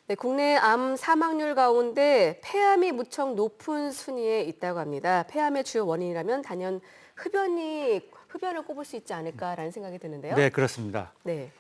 네, 국내 암 사망률 가운데 폐암이 무척 높은 순위에 있다고 합니다. 폐암의 주요 원인이라면 단연 흡연을 꼽을 수 있지 않을까라는 생각이 드는데요. 네, 그렇습니다. 네.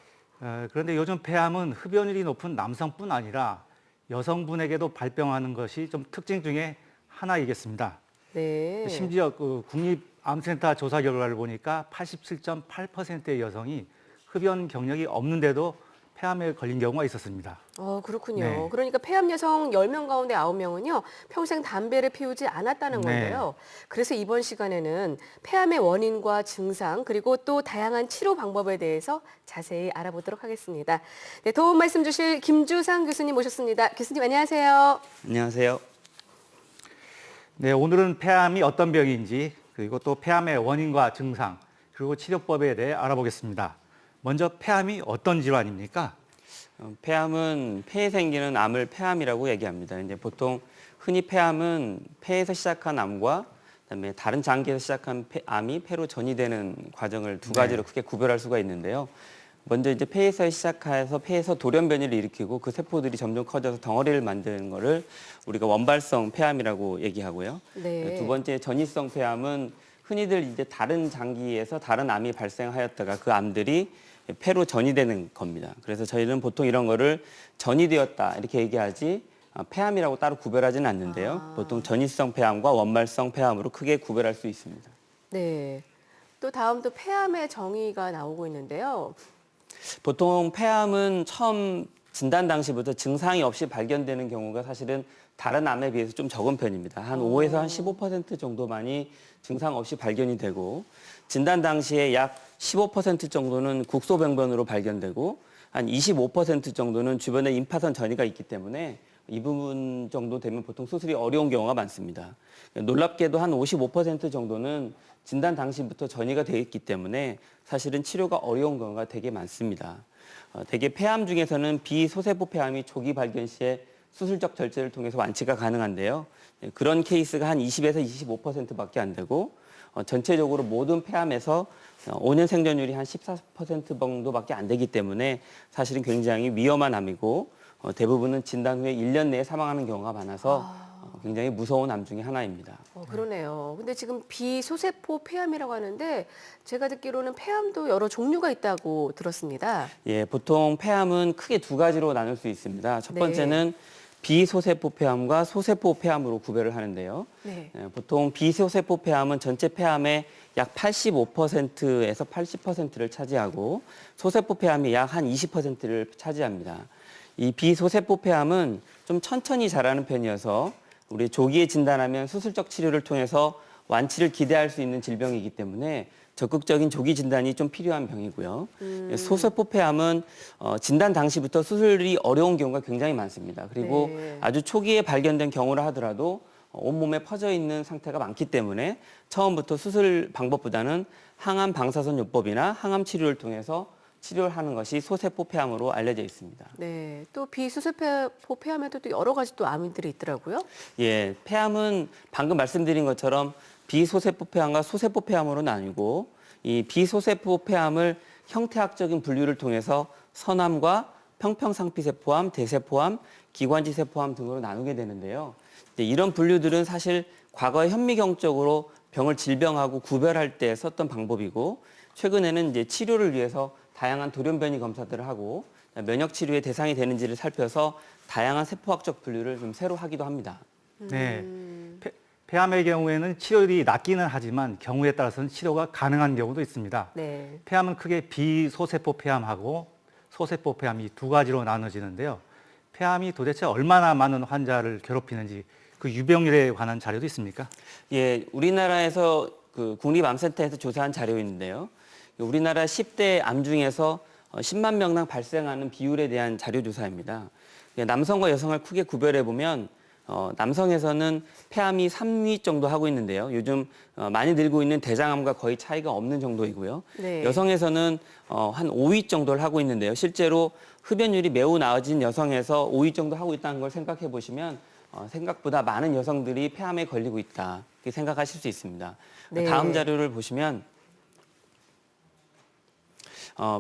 그런데 요즘 폐암은 흡연율이 높은 남성뿐 아니라 여성분에게도 발병하는 것이 좀 특징 중에 하나이겠습니다. 네. 심지어 국립암센터 조사 결과를 보니까 87.8%의 여성이 흡연 경력이 없는데도 폐암에 걸린 경우가 있었습니다. 그렇군요. 네. 그러니까 폐암 여성 10명 가운데 9명은요, 평생 담배를 피우지 않았다는 네. 건데요. 그래서 이번 시간에는 폐암의 원인과 증상, 그리고 또 다양한 치료 방법에 대해서 자세히 알아보도록 하겠습니다. 네, 도움 말씀 주실 김주상 교수님 모셨습니다. 교수님 안녕하세요. 안녕하세요. 네, 오늘은 폐암이 어떤 병인지, 그리고 또 폐암의 원인과 증상, 그리고 치료법에 대해 알아보겠습니다. 먼저 폐암이 어떤 질환입니까? 폐암은 폐에 생기는 암을 폐암이라고 얘기합니다. 이제 보통 흔히 폐암은 폐에서 시작한 암과 그다음에 다른 장기에서 시작한 암이 폐로 전이되는 과정을 두 가지로 크게 구별할 수가 있는데요. 먼저 이제 폐에서 시작해서 폐에서 돌연변이를 일으키고 그 세포들이 점점 커져서 덩어리를 만드는 거를 우리가 원발성 폐암이라고 얘기하고요. 네. 두 번째 전이성 폐암은 흔히들 이제 다른 장기에서 다른 암이 발생하였다가 그 암들이 폐로 전이되는 겁니다. 그래서 저희는 보통 이런 거를 전이되었다 이렇게 얘기하지 폐암이라고 따로 구별하지는 않는데요. 보통 전이성 폐암과 원발성 폐암으로 크게 구별할 수 있습니다. 네. 또 다음 또 폐암의 정의가 나오고 있는데요. 보통 폐암은 처음 진단 당시부터 증상이 없이 발견되는 경우가 사실은 다른 암에 비해서 좀 적은 편입니다. 한 5에서 한 15% 정도만이 증상 없이 발견이 되고 진단 당시에 약 15% 정도는 국소병변으로 발견되고 한 25% 정도는 주변에 임파선 전이가 있기 때문에 이 부분 정도 되면 보통 수술이 어려운 경우가 많습니다. 놀랍게도 한 55% 정도는 진단 당시부터 전이가 되어 있기 때문에 사실은 치료가 어려운 경우가 되게 많습니다. 대개 폐암 중에서는 비소세포 폐암이 초기 발견 시에 수술적 절제를 통해서 완치가 가능한데요. 그런 케이스가 한 20에서 25%밖에 안 되고 전체적으로 모든 폐암에서 5년 생존율이 한 14% 정도밖에 안 되기 때문에 사실은 굉장히 위험한 암이고 대부분은 진단 후에 1년 내에 사망하는 경우가 많아서 굉장히 무서운 암 중에 하나입니다. 그러네요. 근데 지금 비소세포 폐암이라고 하는데 제가 듣기로는 폐암도 여러 종류가 있다고 들었습니다. 예, 보통 폐암은 크게 두 가지로 나눌 수 있습니다. 첫 네. 번째는 비소세포 폐암과 소세포 폐암으로 구별을 하는데요. 네. 보통 비소세포 폐암은 전체 폐암의 약 85%에서 80%를 차지하고 소세포 폐암이 약 한 20%를 차지합니다. 이 비소세포 폐암은 좀 천천히 자라는 편이어서 우리 조기에 진단하면 수술적 치료를 통해서 완치를 기대할 수 있는 질병이기 때문에 적극적인 조기 진단이 좀 필요한 병이고요. 소세포 폐암은 진단 당시부터 수술이 어려운 경우가 굉장히 많습니다. 그리고 네. 아주 초기에 발견된 경우라 하더라도 온몸에 퍼져 있는 상태가 많기 때문에 처음부터 수술 방법보다는 항암 방사선요법이나 항암 치료를 통해서 치료를 하는 것이 소세포 폐암으로 알려져 있습니다. 네. 또 비소세포 폐암에도 또 여러 가지 또 암들이 있더라고요. 예, 폐암은 방금 말씀드린 것처럼 비소세포 폐암과 소세포 폐암으로 나뉘고 이 비소세포 폐암을 형태학적인 분류를 통해서 선암과 평평상피세포암, 대세포암, 기관지세포암 등으로 나누게 되는데요. 이런 분류들은 사실 과거 현미경적으로 병을 질병하고 구별할 때 썼던 방법이고 최근에는 이제 치료를 위해서 다양한 돌연변이 검사들을 하고 면역 치료의 대상이 되는지를 살펴서 다양한 세포학적 분류를 좀 새로 하기도 합니다. 네. 폐암의 경우에는 치료율이 낮기는 하지만 경우에 따라서는 치료가 가능한 경우도 있습니다. 네. 폐암은 크게 비소세포 폐암하고 소세포 폐암 이 두 가지로 나눠지는데요. 폐암이 도대체 얼마나 많은 환자를 괴롭히는지 그 유병률에 관한 자료도 있습니까? 예, 우리나라에서 그 국립암센터에서 조사한 자료인데요. 우리나라 10대 암 중에서 10만 명당 발생하는 비율에 대한 자료 조사입니다. 남성과 여성을 크게 구별해 보면 남성에서는 폐암이 3위 정도 하고 있는데요. 요즘 많이 늘고 있는 대장암과 거의 차이가 없는 정도이고요. 네. 여성에서는 한 5위 정도를 하고 있는데요. 실제로 흡연율이 매우 낮은 여성에서 5위 정도 하고 있다는 걸 생각해 보시면 생각보다 많은 여성들이 폐암에 걸리고 있다. 이렇게 생각하실 수 있습니다. 네. 다음 자료를 보시면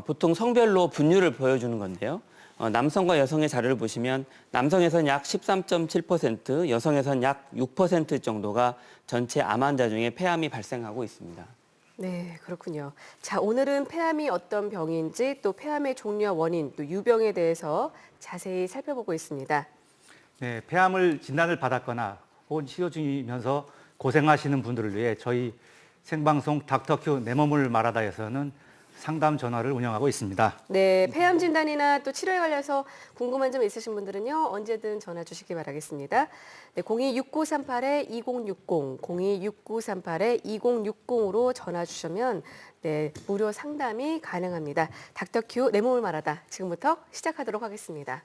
보통 성별로 분류를 보여주는 건데요. 남성과 여성의 자료를 보시면 남성에서는 약 13.7%, 여성에서는 약 6% 정도가 전체 암 환자 중에 폐암이 발생하고 있습니다. 네, 그렇군요. 자, 오늘은 폐암이 어떤 병인지 또 폐암의 종류와 원인 또 유병에 대해서 자세히 살펴보고 있습니다. 네, 폐암을 진단을 받았거나 혹은 치료 중이면서 고생하시는 분들을 위해 저희 생방송 닥터큐 내 몸을 말하다에서는 상담 전화를 운영하고 있습니다. 네, 폐암 진단이나 또 치료에 관해서 궁금한 점 있으신 분들은요, 언제든 전화 주시기 바라겠습니다. 네, 026938-2060, 026938-2060으로 전화 주시면 네, 무료 상담이 가능합니다. 닥터큐 내 몸을 말하다 지금부터 시작하도록 하겠습니다.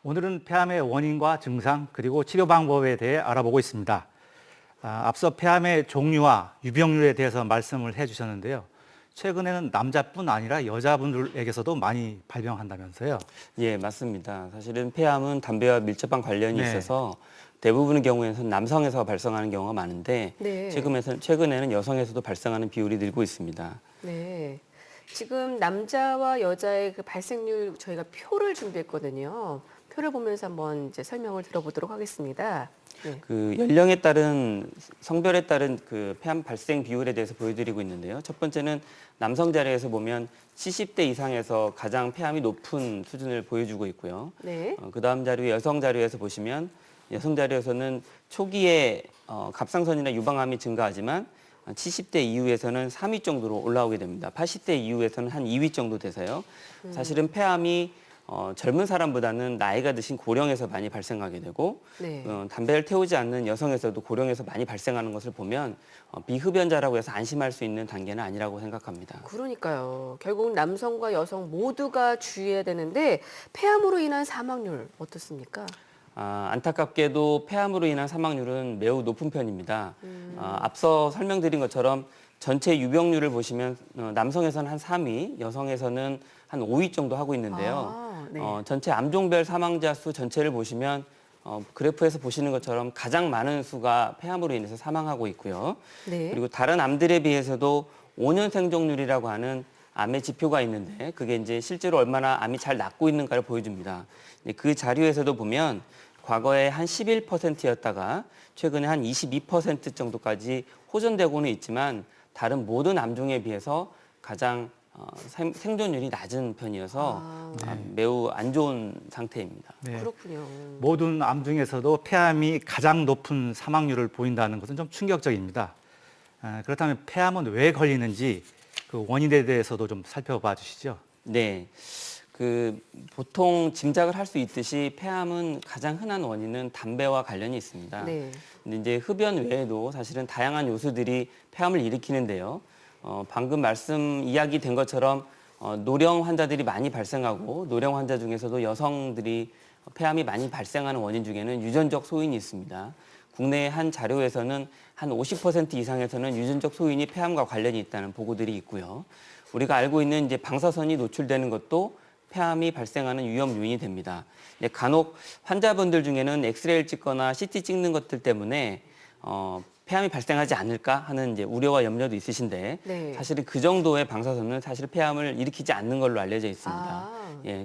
오늘은 폐암의 원인과 증상 그리고 치료 방법에 대해 알아보고 있습니다. 앞서 폐암의 종류와 유병률에 대해서 말씀을 해주셨는데요. 최근에는 남자뿐 아니라 여자분들에게서도 많이 발병한다면서요? 예, 맞습니다. 사실은 폐암은 담배와 밀접한 관련이 네. 있어서 대부분의 경우에는 남성에서 발생하는 경우가 많은데 네. 최근에는 여성에서도 발생하는 비율이 늘고 있습니다. 네. 지금 남자와 여자의 그 발생률 저희가 표를 준비했거든요. 표를 보면서 한번 이제 설명을 들어보도록 하겠습니다. 네. 그 연령에 따른 성별에 따른 그 폐암 발생 비율에 대해서 보여드리고 있는데요. 첫 번째는 남성 자료에서 보면 70대 이상에서 가장 폐암이 높은 수준을 보여주고 있고요. 네. 그다음 자료 여성 자료에서 보시면 여성 자료에서는 초기에 갑상선이나 유방암이 증가하지만 70대 이후에서는 3위 정도로 올라오게 됩니다. 80대 이후에서는 한 2위 정도 돼서요. 사실은 폐암이 젊은 사람보다는 나이가 드신 고령에서 많이 발생하게 되고 네. 담배를 태우지 않는 여성에서도 고령에서 많이 발생하는 것을 보면 비흡연자라고 해서 안심할 수 있는 단계는 아니라고 생각합니다. 그러니까요. 결국 남성과 여성 모두가 주의해야 되는데 폐암으로 인한 사망률 어떻습니까? 안타깝게도 폐암으로 인한 사망률은 매우 높은 편입니다. 앞서 설명드린 것처럼 전체 유병률을 보시면 남성에서는 한 3위, 여성에서는 한 5위 정도 하고 있는데요. 네. 전체 암종별 사망자 수 전체를 보시면 그래프에서 보시는 것처럼 가장 많은 수가 폐암으로 인해서 사망하고 있고요. 네. 그리고 다른 암들에 비해서도 5년 생존율이라고 하는 암의 지표가 있는데 그게 이제 실제로 얼마나 암이 잘 낫고 있는가를 보여줍니다. 그 자료에서도 보면 과거에 한 11%였다가 최근에 한 22% 정도까지 호전되고는 있지만 다른 모든 암종에 비해서 가장 생존율이 낮은 편이어서 매우 안 좋은 상태입니다. 네. 그렇군요. 모든 암 중에서도 폐암이 가장 높은 사망률을 보인다는 것은 좀 충격적입니다. 그렇다면 폐암은 왜 걸리는지 그 원인에 대해서도 좀 살펴봐 주시죠. 네. 보통 짐작을 할 수 있듯이 폐암은 가장 흔한 원인은 담배와 관련이 있습니다. 네. 근데 이제 흡연 외에도 사실은 다양한 요소들이 폐암을 일으키는데요. 방금 이야기된 것처럼 노령 환자들이 많이 발생하고 노령 환자 중에서도 여성들이 폐암이 많이 발생하는 원인 중에는 유전적 소인이 있습니다. 국내의 한 자료에서는 한 50% 이상에서는 유전적 소인이 폐암과 관련이 있다는 보고들이 있고요. 우리가 알고 있는 이제 방사선이 노출되는 것도 폐암이 발생하는 위험 요인이 됩니다. 간혹 환자분들 중에는 엑스레이를 찍거나 CT 찍는 것들 때문에 폐암이 발생하지 않을까 하는 이제 우려와 염려도 있으신데 네. 사실은 그 정도의 방사선은 사실 폐암을 일으키지 않는 걸로 알려져 있습니다.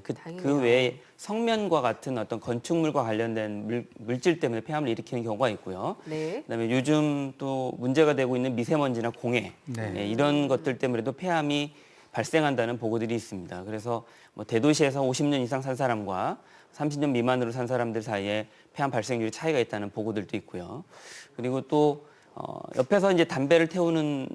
그 다행이네요. 외에 성면과 같은 어떤 건축물과 관련된 물질 때문에 폐암을 일으키는 경우가 있고요. 네. 그다음에 요즘 또 문제가 되고 있는 미세먼지나 공해 네. 이런 것들 때문에도 폐암이 발생한다는 보고들이 있습니다. 그래서 대도시에서 50년 이상 산 사람과 30년 미만으로 산 사람들 사이에 폐암 발생률이 차이가 있다는 보고들도 있고요. 그리고 또 옆에서 이제 담배를 태우는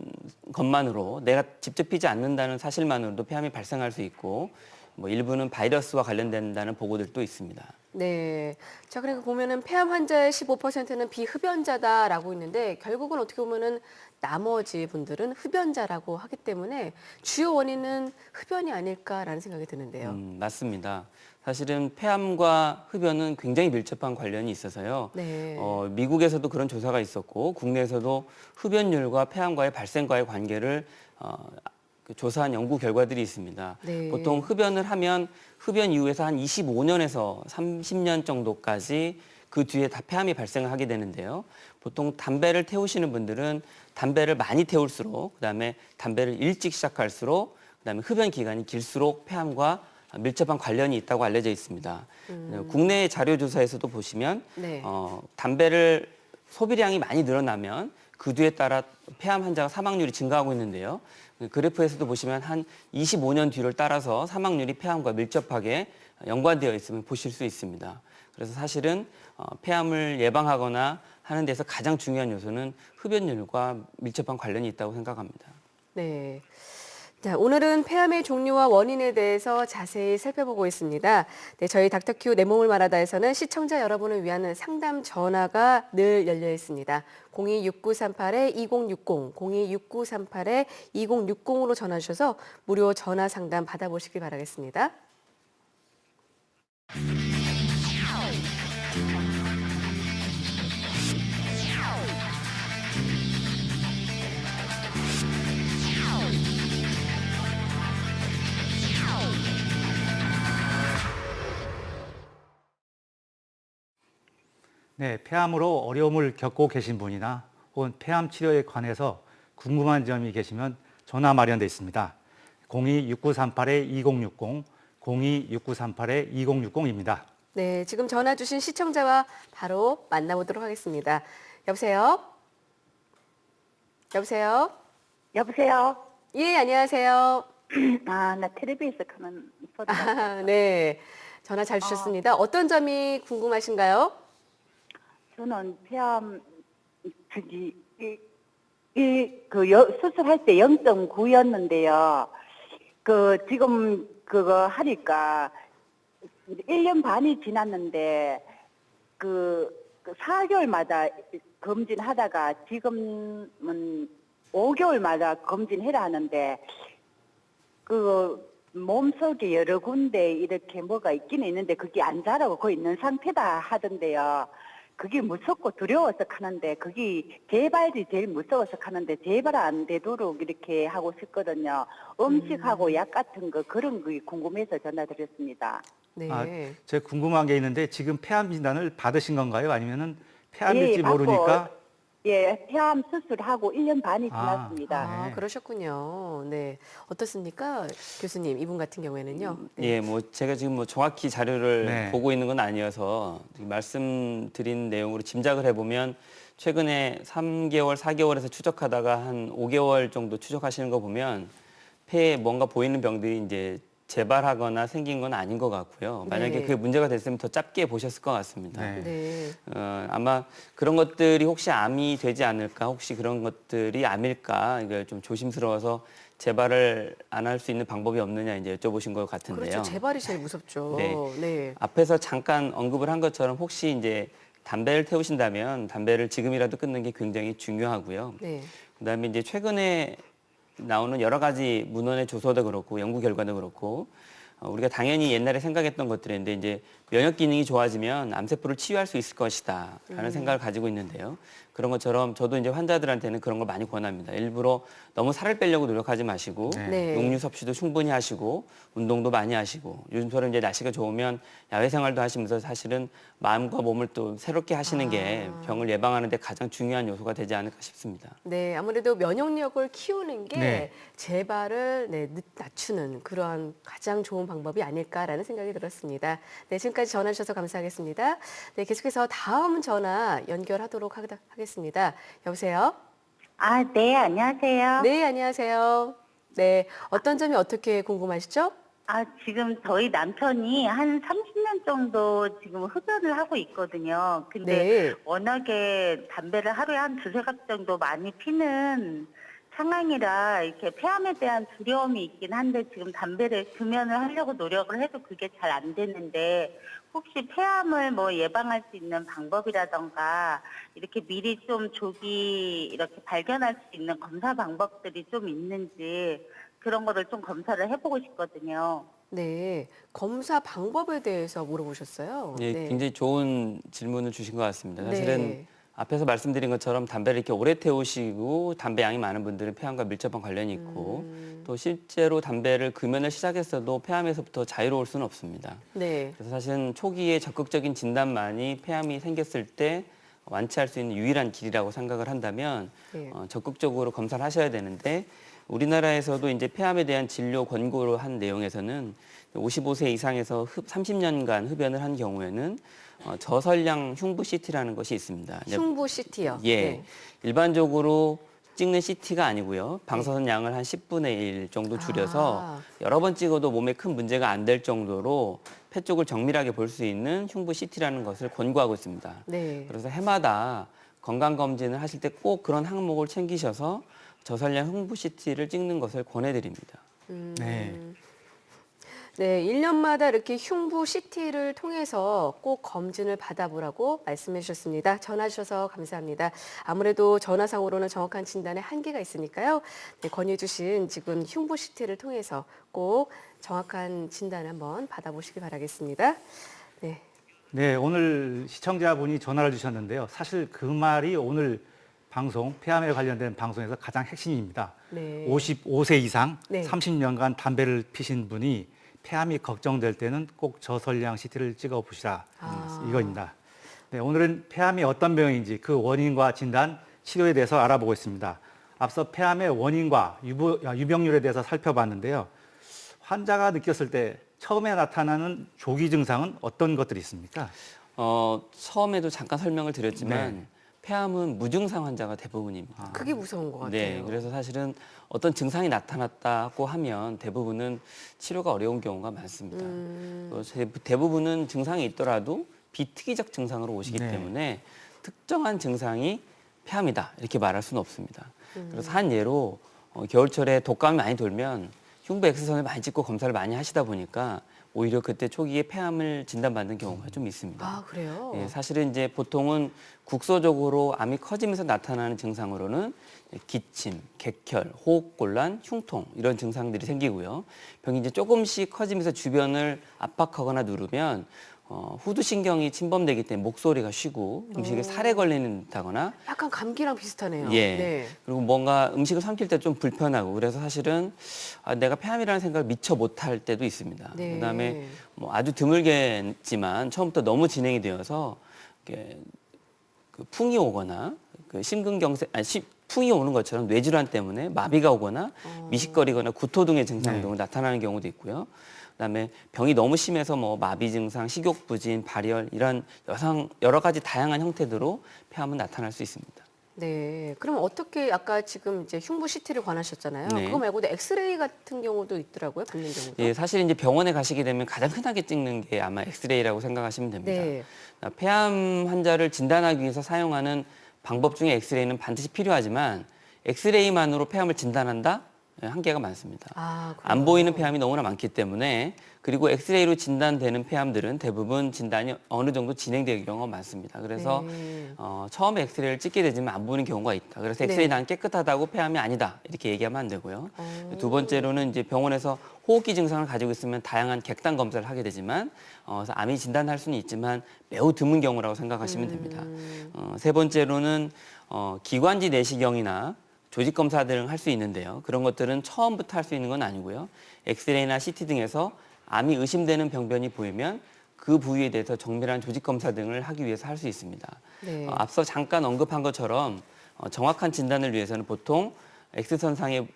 것만으로 내가 직접 피지 않는다는 사실만으로도 폐암이 발생할 수 있고 일부는 바이러스와 관련된다는 보고들도 있습니다. 네. 자, 그러니까 보면은 폐암 환자의 15%는 비흡연자다라고 있는데 결국은 어떻게 보면은 나머지 분들은 흡연자라고 하기 때문에 주요 원인은 흡연이 아닐까라는 생각이 드는데요. 맞습니다. 사실은 폐암과 흡연은 굉장히 밀접한 관련이 있어서요. 네. 미국에서도 그런 조사가 있었고 국내에서도 흡연율과 폐암과의 발생과의 관계를 그 조사한 연구 결과들이 있습니다. 네. 보통 흡연을 하면 흡연 이후에서 한 25년에서 30년 정도까지 그 뒤에 다 폐암이 발생을 하게 되는데요. 보통 담배를 태우시는 분들은 담배를 많이 태울수록, 그다음에 담배를 일찍 시작할수록, 그다음에 흡연 기간이 길수록 폐암과 밀접한 관련이 있다고 알려져 있습니다. 국내 자료 조사에서도 보시면 네. 담배를 소비량이 많이 늘어나면 그 뒤에 따라 폐암 환자가 사망률이 증가하고 있는데요. 그래프에서도 보시면 한 25년 뒤를 따라서 사망률이 폐암과 밀접하게 연관되어 있음을 보실 수 있습니다. 그래서 사실은 폐암을 예방하거나 하는 데서 가장 중요한 요소는 흡연율과 밀접한 관련이 있다고 생각합니다. 네. 자, 오늘은 폐암의 종류와 원인에 대해서 자세히 살펴보고 있습니다. 네, 저희 닥터큐 내 몸을 말하다에서는 시청자 여러분을 위한 상담 전화가 늘 열려 있습니다. 026938-2060, 026938-2060으로 전화 주셔서 무료 전화 상담 받아보시기 바라겠습니다. 네, 폐암으로 어려움을 겪고 계신 분이나 혹은 폐암 치료에 관해서 궁금한 점이 계시면 전화 마련되어 있습니다. 026938-2060, 026938-2060입니다. 네, 지금 전화 주신 시청자와 바로 만나보도록 하겠습니다. 여보세요? 여보세요? 여보세요? 예, 안녕하세요. 아, 나 텔레비에서 가는 소리. 아, 네, 전화 잘 주셨습니다. 어떤 점이 궁금하신가요? 저는 폐암, 수술할 때 0.9였는데요. 지금 그거 하니까 1년 반이 지났는데, 4개월마다 검진하다가 지금은 5개월마다 검진해라 하는데, 몸속에 여러 군데 이렇게 뭐가 있기는 있는데 그게 안 자라고 거기 있는 상태다 하던데요. 그게 무섭고 두려워서 가는데 그게 재발이 제일 무서워서 가는데 재발 안 되도록 이렇게 하고 싶거든요. 음식하고 약 같은 거 그런 게 궁금해서 전화드렸습니다. 네. 제가 궁금한 게 있는데 지금 폐암 진단을 받으신 건가요? 아니면은 폐암일지 받고, 모르니까? 예, 폐암 수술하고 1년 반이 지났습니다. 아, 네. 그러셨군요. 네. 어떻습니까? 교수님, 이분 같은 경우에는요. 네. 예, 뭐 제가 지금 뭐 정확히 자료를 네. 보고 있는 건 아니어서 말씀드린 내용으로 짐작을 해보면 최근에 3개월, 4개월에서 추적하다가 한 5개월 정도 추적하시는 거 보면 폐에 뭔가 보이는 병들이 이제 재발하거나 생긴 건 아닌 것 같고요. 만약에 네. 그게 문제가 됐으면 더 짧게 보셨을 것 같습니다. 네. 네. 아마 그런 것들이 혹시 암이 되지 않을까, 혹시 그런 것들이 암일까, 이걸 좀 조심스러워서 재발을 안 할 수 있는 방법이 없느냐 이제 여쭤보신 것 같은데요. 그렇죠. 재발이 제일 무섭죠. 네. 네. 앞에서 잠깐 언급을 한 것처럼 혹시 이제 담배를 태우신다면 담배를 지금이라도 끊는 게 굉장히 중요하고요. 네. 그다음에 이제 최근에 나오는 여러 가지 문헌의 조서도 그렇고 연구 결과도 그렇고 우리가 당연히 옛날에 생각했던 것들인데 이제 면역 기능이 좋아지면 암세포를 치유할 수 있을 것이다라는 생각을 가지고 있는데요. 그런 것처럼 저도 이제 환자들한테는 그런 걸 많이 권합니다. 일부러 너무 살을 빼려고 노력하지 마시고 네. 네. 용류 섭취도 충분히 하시고 운동도 많이 하시고 요즘처럼 이제 날씨가 좋으면 야외 생활도 하시면서 사실은 마음과 몸을 또 새롭게 하시는 게 병을 예방하는 데 가장 중요한 요소가 되지 않을까 싶습니다. 네, 아무래도 면역력을 키우는 게 네. 재발을 낮추는 그런 가장 좋은 방법이 아닐까라는 생각이 들었습니다. 네, 지금까지 전화 주셔서 감사하겠습니다. 네, 계속해서 다음 전화 연결하도록 하겠습니다. 여보세요? 아, 네, 안녕하세요. 네, 안녕하세요. 네, 어떤 점이 어떻게 궁금하시죠? 아, 지금 저희 남편이 한 30년 정도 지금 흡연을 하고 있거든요. 근데 네. 워낙에 담배를 하루에 한 두세 갑 정도 많이 피는 상황이라 이렇게 폐암에 대한 두려움이 있긴 한데 지금 담배를 금연을 하려고 노력을 해도 그게 잘 안 되는데 혹시 폐암을 뭐 예방할 수 있는 방법이라던가 이렇게 미리 좀 조기 이렇게 발견할 수 있는 검사 방법들이 좀 있는지 그런 거를 좀 검사를 해보고 싶거든요. 네, 검사 방법에 대해서 물어보셨어요. 예, 네. 굉장히 좋은 질문을 주신 것 같습니다. 사실은 네. 앞에서 말씀드린 것처럼 담배를 이렇게 오래 태우시고 담배 양이 많은 분들은 폐암과 밀접한 관련이 있고 또 실제로 담배를 금연을 시작했어도 폐암에서부터 자유로울 수는 없습니다. 네. 그래서 사실은 초기에 적극적인 진단만이 폐암이 생겼을 때 완치할 수 있는 유일한 길이라고 생각을 한다면 네. 적극적으로 검사를 하셔야 되는데 우리나라에서도 이제 폐암에 대한 진료 권고로 한 내용에서는 55세 이상에서 30년간 흡연을 한 경우에는 저설량 흉부 CT라는 것이 있습니다. 흉부 CT요. 예, 네. 일반적으로 찍는 CT가 아니고요. 방사선 양을 한 10분의 1 정도 줄여서 아. 여러 번 찍어도 몸에 큰 문제가 안 될 정도로 폐 쪽을 정밀하게 볼 수 있는 흉부 CT라는 것을 권고하고 있습니다. 네. 그래서 해마다 건강검진을 하실 때 꼭 그런 항목을 챙기셔서 저설량 흉부 CT를 찍는 것을 권해드립니다. 네. 네, 1년마다 이렇게 흉부 CT를 통해서 꼭 검진을 받아보라고 말씀해 주셨습니다. 전화 주셔서 감사합니다. 아무래도 전화상으로는 정확한 진단에 한계가 있으니까요. 네, 권유해 주신 지금 흉부 CT를 통해서 꼭 정확한 진단을 한번 받아보시기 바라겠습니다. 네, 네, 오늘 시청자분이 전화를 주셨는데요. 사실 그 말이 오늘 방송, 폐암에 관련된 방송에서 가장 핵심입니다. 네. 55세 이상 네. 30년간 담배를 피신 분이 폐암이 걱정될 때는 꼭 저설량 CT를 찍어 보시라. 이거입니다. 네, 오늘은 폐암이 어떤 병인지 그 원인과 진단, 치료에 대해서 알아보고 있습니다. 앞서 폐암의 원인과 유병률에 대해서 살펴봤는데요. 환자가 느꼈을 때 처음에 나타나는 조기 증상은 어떤 것들이 있습니까? 처음에도 잠깐 설명을 드렸지만 네. 폐암은 무증상 환자가 대부분입니다. 그게 무서운 것 같아요. 네, 그래서 사실은 어떤 증상이 나타났다고 하면 대부분은 치료가 어려운 경우가 많습니다. 대부분은 증상이 있더라도 비특이적 증상으로 오시기 네. 때문에 특정한 증상이 폐암이다 이렇게 말할 수는 없습니다. 그래서 한 예로 겨울철에 독감이 많이 돌면 흉부 X선을 많이 찍고 검사를 많이 하시다 보니까 오히려 그때 초기에 폐암을 진단받는 경우가 좀 있습니다. 아, 그래요? 예, 사실은 이제 보통은 국소적으로 암이 커지면서 나타나는 증상으로는 기침, 객혈, 호흡곤란, 흉통 이런 증상들이 생기고요. 병이 이제 조금씩 커지면서 주변을 압박하거나 누르면 후두신경이 침범되기 때문에 목소리가 쉬고 음식에 살에 걸리는다거나 약간 감기랑 비슷하네요. 예. 네. 그리고 뭔가 음식을 삼킬 때 좀 불편하고 그래서 사실은 내가 폐암이라는 생각을 미처 못할 때도 있습니다. 네. 그다음에 뭐 아주 드물겠지만 처음부터 너무 진행이 되어서 이렇게 그 풍이 오거나 그 심근경색 풍이 오는 것처럼 뇌질환 때문에 마비가 오거나 미식거리거나 구토 등의 증상 등으로 나타나는 경우도 있고요. 그다음에 병이 너무 심해서 뭐 마비 증상, 식욕 부진, 발열 이런 여러 가지 다양한 형태로 폐암은 나타날 수 있습니다. 네. 그럼 어떻게 아까 지금 이제 흉부 CT를 권하셨잖아요. 네. 그거 말고도 엑스레이 같은 경우도 있더라고요. 받는 경우도. 예, 사실 이제 병원에 가시게 되면 가장 흔하게 찍는 게 아마 엑스레이라고 생각하시면 됩니다. 네. 폐암 환자를 진단하기 위해서 사용하는 방법 중에 엑스레이는 반드시 필요하지만 엑스레이만으로 폐암을 진단한다? 한계가 많습니다. 아, 안 보이는 폐암이 너무나 많기 때문에 그리고 엑스레이로 진단되는 폐암들은 대부분 진단이 어느 정도 진행될 경우가 많습니다. 그래서 네. 처음에 엑스레이를 찍게 되지만 안 보이는 경우가 있다. 그래서 엑스레이 네. 난 깨끗하다고 폐암이 아니다. 이렇게 얘기하면 안 되고요. 두 번째로는 이제 병원에서 호흡기 증상을 가지고 있으면 다양한 객단 검사를 하게 되지만 그래서 암이 진단할 수는 있지만 매우 드문 경우라고 생각하시면 됩니다. 세 번째로는 기관지 내시경이나 조직 검사 등을 할 수 있는데요. 그런 것들은 처음부터 할 수 있는 건 아니고요. 엑스레이나 CT 등에서 암이 의심되는 병변이 보이면 그 부위에 대해서 정밀한 조직 검사 등을 하기 위해서 할 수 있습니다. 네. 앞서 잠깐 언급한 것처럼 정확한 진단을 위해서는 보통 X선상에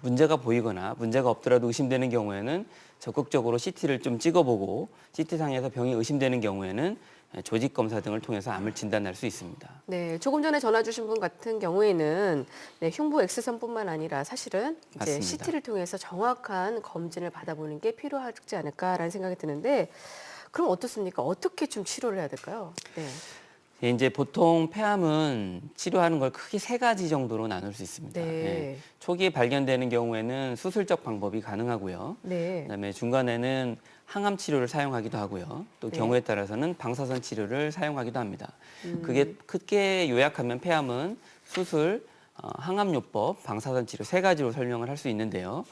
문제가 보이거나 문제가 없더라도 의심되는 경우에는 적극적으로 CT를 좀 찍어보고 CT상에서 병이 의심되는 경우에는 조직 검사 등을 통해서 암을 진단할 수 있습니다. 네, 조금 전에 전화 주신 분 같은 경우에는 네, 흉부 X선뿐만 아니라 사실은 이제 맞습니다. CT를 통해서 정확한 검진을 받아보는 게 필요하지 않을까라는 생각이 드는데 그럼 어떻습니까? 어떻게 좀 치료를 해야 될까요? 네. 이제 보통 폐암은 치료하는 걸 크게 세 가지 정도로 나눌 수 있습니다. 네. 초기에 발견되는 경우에는 수술적 방법이 가능하고요. 네. 그다음에 중간에는 항암 치료를 사용하기도 하고요. 또 네. 경우에 따라서는 방사선 치료를 사용하기도 합니다. 그게 크게 요약하면 폐암은 수술, 항암요법, 방사선 치료 세 가지로 설명을 할 수 있는데요.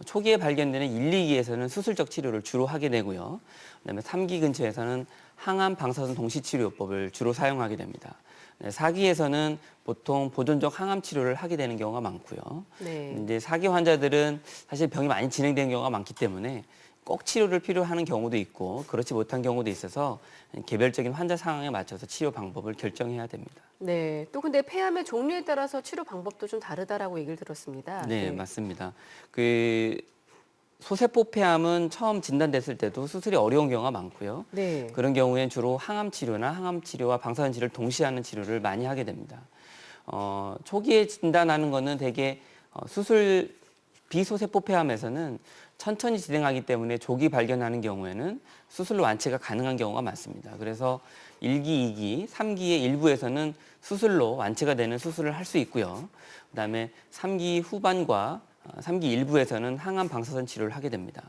초기에 발견되는 1, 2기에서는 수술적 치료를 주로 하게 되고요. 그다음에 3기 근처에서는 항암, 방사선 동시치료요법을 주로 사용하게 됩니다. 네, 4기에서는 보통 보존적 항암 치료를 하게 되는 경우가 많고요. 네. 이제 4기 환자들은 사실 병이 많이 진행되는 경우가 많기 때문에 꼭 치료를 필요하는 경우도 있고 그렇지 못한 경우도 있어서 개별적인 환자 상황에 맞춰서 치료 방법을 결정해야 됩니다. 네. 또 근데 폐암의 종류에 따라서 치료 방법도 좀 다르다라고 얘기를 들었습니다. 네, 맞습니다. 그 소세포 폐암은 처음 진단됐을 때도 수술이 어려운 경우가 많고요. 네. 그런 경우엔 주로 항암 치료나 항암 치료와 방사선 치료를 동시에 하는 치료를 많이 하게 됩니다. 초기에 진단하는 거는 대개 수술 비소세포 폐암에서는 천천히 진행하기 때문에 조기 발견하는 경우에는 수술로 완치가 가능한 경우가 많습니다. 그래서 1기, 2기, 3기의 일부에서는 수술로 완치가 되는 수술을 할 수 있고요. 그다음에 3기 후반과 3기 일부에서는 항암 방사선 치료를 하게 됩니다.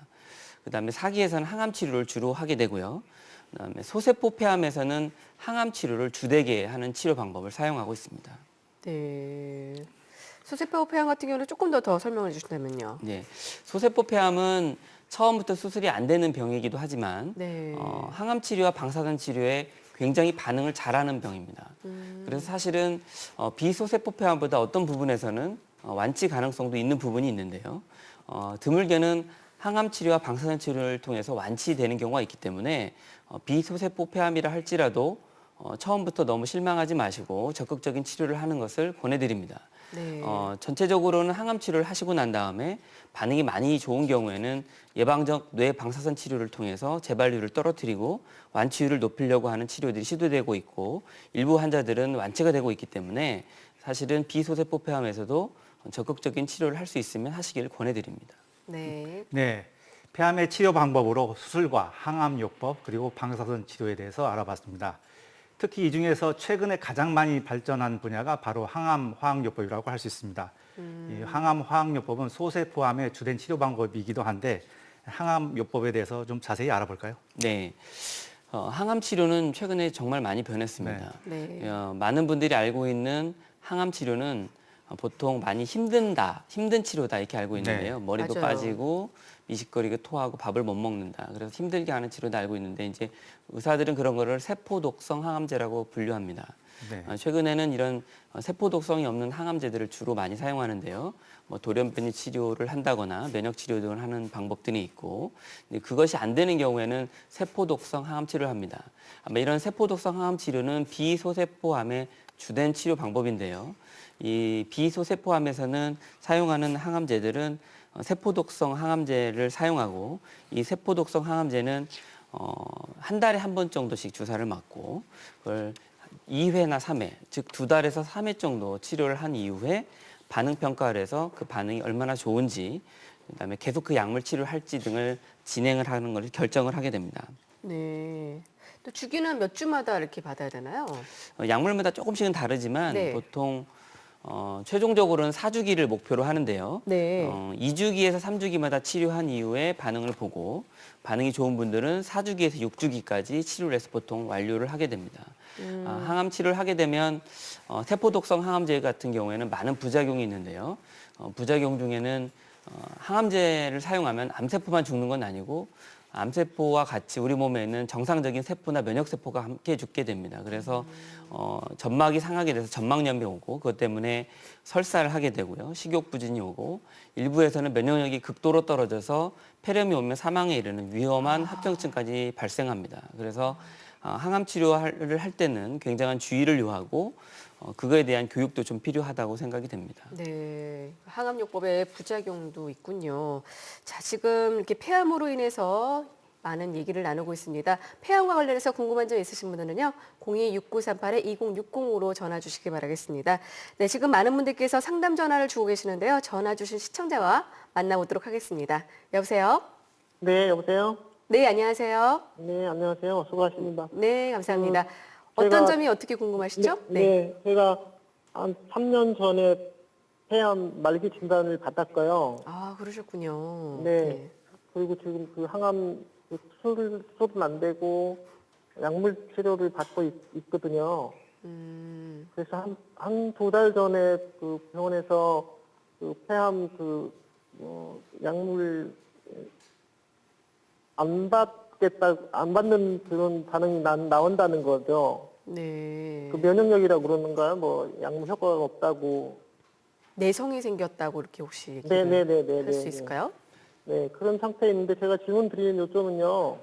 그다음에 4기에서는 항암 치료를 주로 하게 되고요. 그다음에 소세포 폐암에서는 항암 치료를 주되게 하는 치료 방법을 사용하고 있습니다. 네. 소세포 폐암 같은 경우는 조금 더 설명을 주신다면요. 네, 소세포 폐암은 처음부터 수술이 안 되는 병이기도 하지만 네. 항암 치료와 방사선 치료에 굉장히 반응을 잘하는 병입니다. 그래서 사실은 비소세포 폐암보다 어떤 부분에서는 완치 가능성도 있는 부분이 있는데요. 드물게는 항암 치료와 방사선 치료를 통해서 완치되는 경우가 있기 때문에 비소세포 폐암이라 할지라도 처음부터 너무 실망하지 마시고 적극적인 치료를 하는 것을 권해드립니다. 네. 전체적으로는 항암 치료를 하시고 난 다음에 반응이 많이 좋은 경우에는 예방적 뇌 방사선 치료를 통해서 재발률을 떨어뜨리고 완치율을 높이려고 하는 치료들이 시도되고 있고 일부 환자들은 완치가 되고 있기 때문에 사실은 비소세포 폐암에서도 적극적인 치료를 할 수 있으면 하시기를 권해드립니다. 네. 네, 폐암의 치료 방법으로 수술과 항암요법 그리고 방사선 치료에 대해서 알아봤습니다. 특히 이 중에서 최근에 가장 많이 발전한 분야가 바로 항암 화학요법이라고 할 수 있습니다. 이 항암 화학요법은 소세포암의 주된 치료 방법이기도 한데 항암요법에 대해서 좀 자세히 알아볼까요? 네, 항암 치료는 최근에 정말 많이 변했습니다. 네. 많은 분들이 알고 있는 항암 치료는 보통 많이 힘든 치료다 이렇게 알고 있는데요. 머리도 맞아요. 빠지고 미식거리고 토하고 밥을 못 먹는다. 그래서 힘들게 하는 치료도 알고 있는데 이제 의사들은 그런 거를 세포 독성 항암제라고 분류합니다. 네. 최근에는 이런 세포 독성이 없는 항암제들을 주로 많이 사용하는데요. 뭐 돌연변이 치료를 한다거나 면역 치료 등을 하는 방법들이 있고 근데 그것이 안 되는 경우에는 세포 독성 항암 치료를 합니다. 아마 이런 세포 독성 항암 치료는 비소세포암의 주된 치료 방법인데요. 이 비소세포암에서는 사용하는 항암제들은 세포독성 항암제를 사용하고 이 세포독성 항암제는 한 달에 한 번 정도씩 주사를 맞고 그걸 2회나 3회, 즉 2달에서 3회 정도 치료를 한 이후에 반응 평가를 해서 그 반응이 얼마나 좋은지 그다음에 계속 그 약물 치료를 할지 등을 진행을 하는 것을 결정을 하게 됩니다. 네. 또 주기는 몇 주마다 이렇게 받아야 되나요? 약물마다 조금씩은 다르지만 네. 보통 최종적으로는 4주기를 목표로 하는데요. 네. 2주기에서 3주기마다 치료한 이후에 반응을 보고 반응이 좋은 분들은 4주기에서 6주기까지 치료를 해서 보통 완료를 하게 됩니다. 항암 치료를 하게 되면 세포독성 항암제 같은 경우에는 많은 부작용이 있는데요. 부작용 중에는 항암제를 사용하면 암세포만 죽는 건 아니고 암세포와 같이 우리 몸에 있는 정상적인 세포나 면역세포가 함께 죽게 됩니다. 그래서 점막이 상하게 돼서 점막염이 오고 그것 때문에 설사를 하게 되고요. 식욕부진이 오고 일부에서는 면역력이 극도로 떨어져서 폐렴이 오면 사망에 이르는 위험한 합병증까지 발생합니다. 그래서 항암 치료를 할 때는 굉장한 주의를 요하고 그거에 대한 교육도 좀 필요하다고 생각이 됩니다. 네, 항암요법의 부작용도 있군요. 자, 지금 이렇게 폐암으로 인해서 많은 얘기를 나누고 있습니다. 폐암과 관련해서 궁금한 점 있으신 분들은요, 026938-2060으로 전화 주시기 바라겠습니다. 네, 지금 많은 분들께서 상담 전화를 주고 계시는데요. 전화 주신 시청자와 만나보도록 하겠습니다. 여보세요? 네, 여보세요? 네, 안녕하세요. 네, 안녕하세요. 수고하십니다. 네, 감사합니다. 어떤 제가- 점이 어떻게 궁금하시죠? 네, 제가 한 3년 전에 폐암 말기 진단을 받았고요. 아, 그러셨군요. 네. 그리고 지금 그 항암 수술은 안 되고 약물 치료를 받고 있거든요. 그래서 한 두 달 전에 그 병원에서 그 폐암 약물 안 받는 그런 반응이 나온다는 거죠. 네. 그 면역력이라고 그러는가요? 뭐 약물 효과가 없다고. 내성이 생겼다고 이렇게 혹시 얘기를 네네네네. 할 수 있을까요? 네, 그런 상태에 있는데 제가 질문 드리는 요점은요.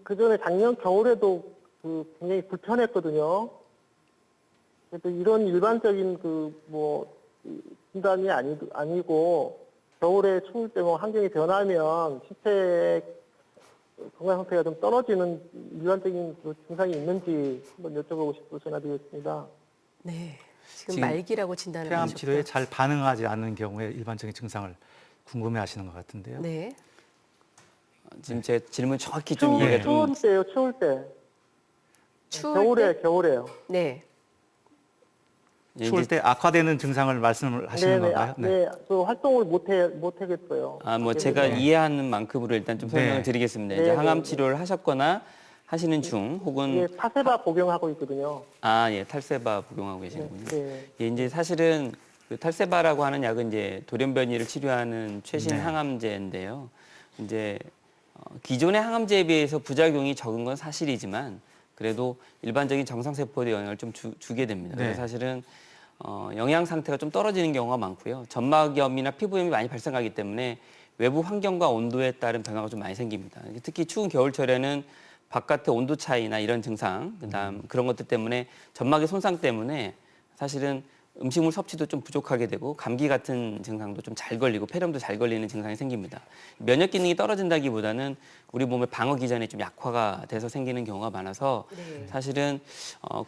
그 전에 작년 겨울에도 굉장히 불편했거든요. 그래도 이런 일반적인 진단이 아니고 겨울에 추울 때 뭐 환경이 변하면 신체 건강 상태가 좀 떨어지는 일반적인 그 증상이 있는지 한번 여쭤보고 싶어서 전화드렸습니다. 네. 지금 지금 말기라고 진단을 폐암 받으셨고요. 치료에 잘 반응하지 않는 경우에 일반적인 증상을 궁금해하시는 것 같은데요. 네. 지금 제 질문 정확히 좀 이해가 좀 추울 때. 추울 때? 겨울에요. 네. 예, 추울 이제 때 악화되는 증상을 말씀을 하시는 건가요? 네, 그 활동을 못 하겠어요. 뭐 제가 이해하는 만큼으로 일단 좀 설명을 네. 드리겠습니다. 네, 이제 네, 항암 네. 치료를 하셨거나 하시는 중 혹은 예, 타세바 복용하고 있거든요. 예, 탈세바 복용하고 계시는군요. 네. 예, 이제 사실은 그 탈세바라고 하는 약은 이제 돌연변이를 치료하는 최신 네. 항암제인데요. 이제 기존의 항암제에 비해서 부작용이 적은 건 사실이지만 그래도 일반적인 정상세포에 영향을 좀 주게 됩니다. 네. 그래서 사실은 영양 상태가 좀 떨어지는 경우가 많고요. 점막염이나 피부염이 많이 발생하기 때문에 외부 환경과 온도에 따른 변화가 좀 많이 생깁니다. 특히 추운 겨울철에는 바깥의 온도 차이나 이런 증상, 그다음 그런 것들 때문에 점막의 손상 때문에 사실은 음식물 섭취도 좀 부족하게 되고 감기 같은 증상도 좀 잘 걸리고 폐렴도 잘 걸리는 증상이 생깁니다. 면역 기능이 떨어진다기보다는 우리 몸의 방어 기전이 좀 약화가 돼서 생기는 경우가 많아서 네. 사실은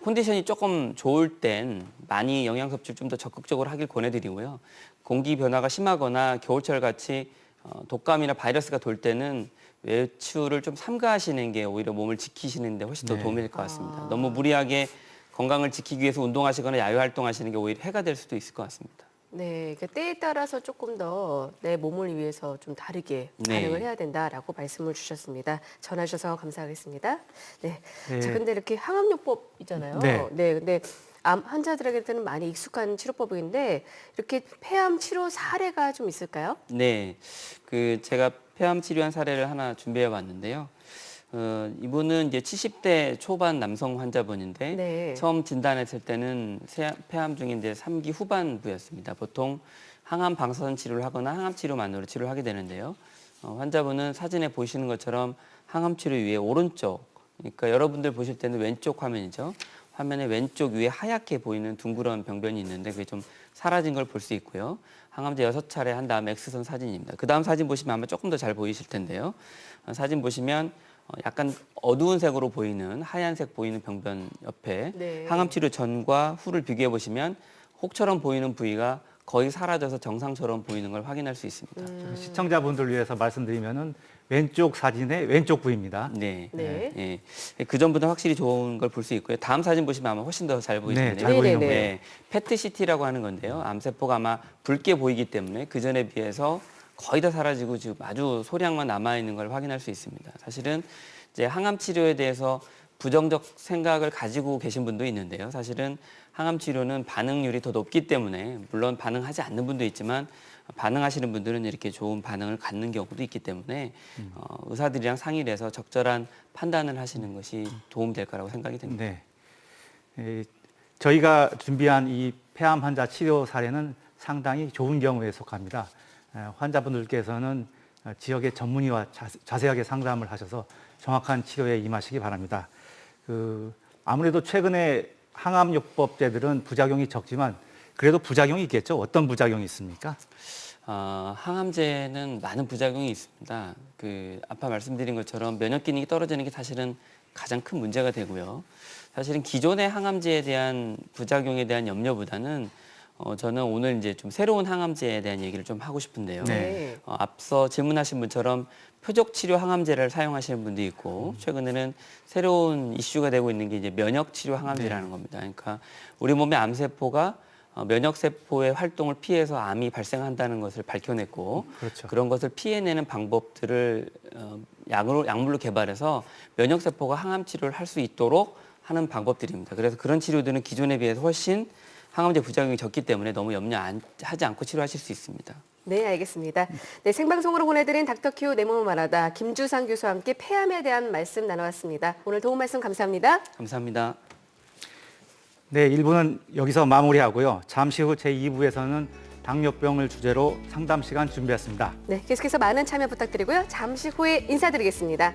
컨디션이 조금 좋을 땐 많이 영양 섭취를 좀 더 적극적으로 하길 권해드리고요. 공기 변화가 심하거나 겨울철 같이 독감이나 바이러스가 돌 때는 외출을 좀 삼가하시는 게 오히려 몸을 지키시는 데 훨씬 더 네. 도움이 될 것 같습니다. 너무 무리하게 건강을 지키기 위해서 운동하시거나 야외활동하시는 게 오히려 해가 될 수도 있을 것 같습니다. 네, 그 때에 따라서 조금 더 내 몸을 위해서 좀 다르게 네. 반응을 해야 된다라고 말씀을 주셨습니다. 전화 주셔서 감사하겠습니다. 네. 네. 자, 근데 이렇게 항암요법이잖아요. 네. 근데 암 환자들에게는 많이 익숙한 치료법인데 이렇게 폐암 치료 사례가 좀 있을까요? 네, 제가 폐암 치료한 사례를 하나 준비해 왔는데요. 이분은 이제 70대 초반 남성 환자분인데 네. 처음 진단했을 때는 폐암 중인 이제 3기 후반부였습니다. 보통 항암 방사선 치료를 하거나 항암 치료만으로 치료를 하게 되는데요. 환자분은 사진에 보시는 것처럼 항암 치료 위에 오른쪽, 그러니까 여러분들 보실 때는 왼쪽 화면이죠. 화면의 왼쪽 위에 하얗게 보이는 둥그런 병변이 있는데 그게 좀 사라진 걸 볼 수 있고요. 항암제 6차례 한 다음 X선 사진입니다. 그 다음 사진 보시면 아마 조금 더 잘 보이실 텐데요. 사진 보시면 약간 어두운 색으로 보이는 하얀색 보이는 병변 옆에 네. 항암 치료 전과 후를 비교해 보시면 혹처럼 보이는 부위가 거의 사라져서 정상처럼 보이는 걸 확인할 수 있습니다. 시청자분들 위해서 말씀드리면은 왼쪽 사진의 왼쪽 부위입니다. 네. 네. 예. 그 전보다 확실히 좋은 걸 볼 수 있고요. 다음 사진 보시면 아마 훨씬 더 잘 보이실 네, 텐데요. 잘 보이는 네네네. 거예요. 네, PET-CT라고 하는 건데요. 암세포가 아마 붉게 보이기 때문에 그 전에 비해서 거의 다 사라지고 지금 아주 소량만 남아 있는 걸 확인할 수 있습니다. 사실은 이제 항암 치료에 대해서 부정적 생각을 가지고 계신 분도 있는데요. 사실은 항암 치료는 반응률이 더 높기 때문에 물론 반응하지 않는 분도 있지만 반응하시는 분들은 이렇게 좋은 반응을 갖는 경우도 있기 때문에 의사들이랑 상의를 해서 적절한 판단을 하시는 것이 도움될 거라고 생각이 됩니다. 네. 저희가 준비한 이 폐암 환자 치료 사례는 상당히 좋은 경우에 속합니다. 환자분들께서는 지역의 전문의와 자세하게 상담을 하셔서 정확한 치료에 임하시기 바랍니다. 아무래도 최근에 항암요법제들은 부작용이 적지만 그래도 부작용이 있겠죠. 어떤 부작용이 있습니까? 항암제는 많은 부작용이 있습니다. 아까 말씀드린 것처럼 면역 기능이 떨어지는 게 사실은 가장 큰 문제가 되고요. 사실은 기존의 항암제에 대한 부작용에 대한 염려보다는 저는 오늘 이제 좀 새로운 항암제에 대한 얘기를 좀 하고 싶은데요. 네. 앞서 질문하신 분처럼 표적 치료 항암제를 사용하시는 분도 있고 최근에는 새로운 이슈가 되고 있는 게 이제 면역 치료 항암제라는 겁니다. 그러니까 우리 몸의 암세포가 면역 세포의 활동을 피해서 암이 발생한다는 것을 밝혀냈고 그렇죠. 그런 것을 피해내는 방법들을 약물로 개발해서 면역 세포가 항암 치료를 할 수 있도록 하는 방법들입니다. 그래서 그런 치료들은 기존에 비해서 훨씬 항암제 부작용이 적기 때문에 너무 염려하지 않고 치료하실 수 있습니다. 네, 알겠습니다. 네, 생방송으로 보내드린 닥터큐 내 몸을 말하다 김주상 교수와 함께 폐암에 대한 말씀 나눠봤습니다. 오늘 도움 말씀 감사합니다. 감사합니다. 네, 1부는 여기서 마무리하고요. 잠시 후 제2부에서는 당뇨병을 주제로 상담 시간 준비했습니다. 네, 계속해서 많은 참여 부탁드리고요. 잠시 후에 인사드리겠습니다.